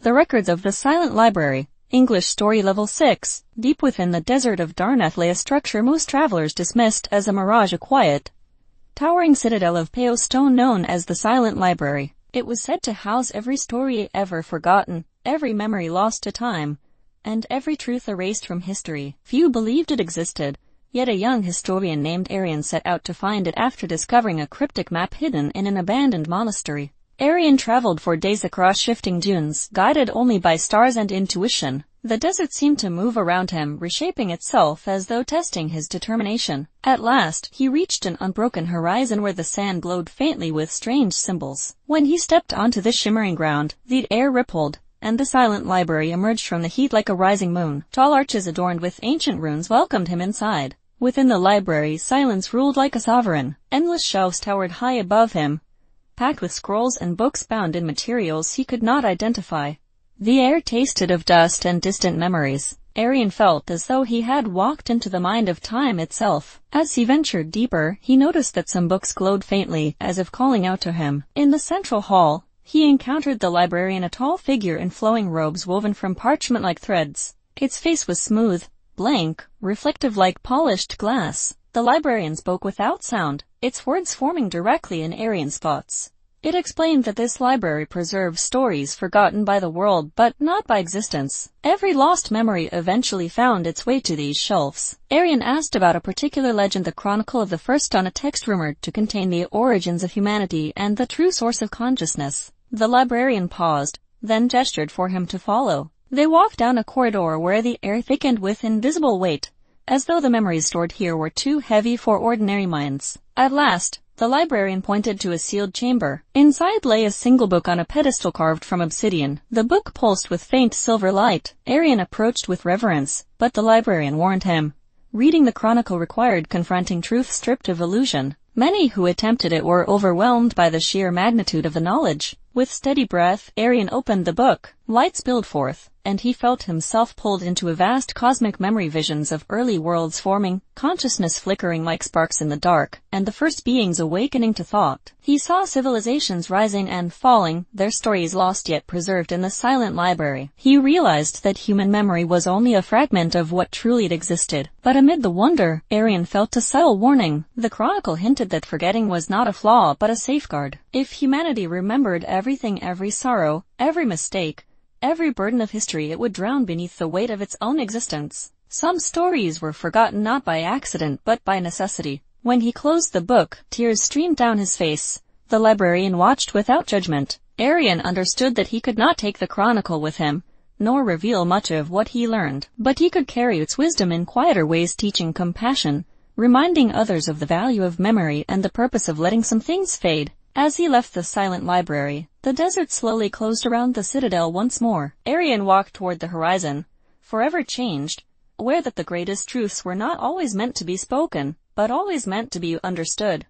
The records of the silent library. English story level 6. Deep within the desert of Darnath lay a structure most travelers dismissed as a mirage, a quiet, towering citadel of pale stone known as the silent library. It was said to house every story ever forgotten, every memory lost to time, and every truth erased from history. Few believed it existed, yet a young historian named Arian set out to find it after discovering a cryptic map hidden in an abandoned monastery. Arian traveled for days across shifting dunes, guided only by stars and intuition. The desert seemed to move around him, reshaping itself as though testing his determination. At last, he reached an unbroken horizon where the sand glowed faintly with strange symbols. When he stepped onto this shimmering ground, the air rippled, and the silent library emerged from the heat like a rising moon. Tall arches adorned with ancient runes welcomed him inside. Within the library, silence ruled like a sovereign. Endless shelves towered high above him, packed with scrolls and books bound in materials he could not identify. The air tasted of dust and distant memories. Arian felt as though he had walked into the mind of time itself. As he ventured deeper, he noticed that some books glowed faintly, as if calling out to him. In the central hall, he encountered the librarian, a tall figure in flowing robes woven from parchment-like threads. Its face was smooth, blank, reflective like polished glass. The librarian spoke without sound, its words forming directly in Arian's thoughts. It explained that this library preserves stories forgotten by the world but not by existence. Every lost memory eventually found its way to these shelves. Arian asked about a particular legend, the chronicle of the first dawn, a text rumored to contain the origins of humanity and the true source of consciousness. The librarian paused, then gestured for him to follow. They walked down a corridor where the air thickened with invisible weight, as though the memories stored here were too heavy for ordinary minds. At last, the librarian pointed to a sealed chamber. Inside lay a single book on a pedestal carved from obsidian. The book pulsed with faint silver light. Arian approached with reverence, but the librarian warned him. Reading the chronicle required confronting truth stripped of illusion. Many who attempted it were overwhelmed by the sheer magnitude of the knowledge. With steady breath, Arian opened the book. Light spilled forth, and he felt himself pulled into a vast cosmic memory, visions of early worlds forming, consciousness flickering like sparks in the dark, and the first beings awakening to thought. He saw civilizations rising and falling, their stories lost yet preserved in the silent library. He realized that human memory was only a fragment of what truly had existed. But amid the wonder, Arian felt a subtle warning. The chronicle hinted that forgetting was not a flaw but a safeguard. If humanity remembered everything, every sorrow, every mistake, every burden of history, it would drown beneath the weight of its own existence. Some stories were forgotten not by accident but by necessity. When he closed the book, tears streamed down his face. The librarian watched without judgment. Arian understood that he could not take the chronicle with him, nor reveal much of what he learned, but he could carry its wisdom in quieter ways, teaching compassion, reminding others of the value of memory and the purpose of letting some things fade. As he left the silent library, the desert slowly closed around the citadel once more. Arian walked toward the horizon, forever changed, aware that the greatest truths were not always meant to be spoken, but always meant to be understood.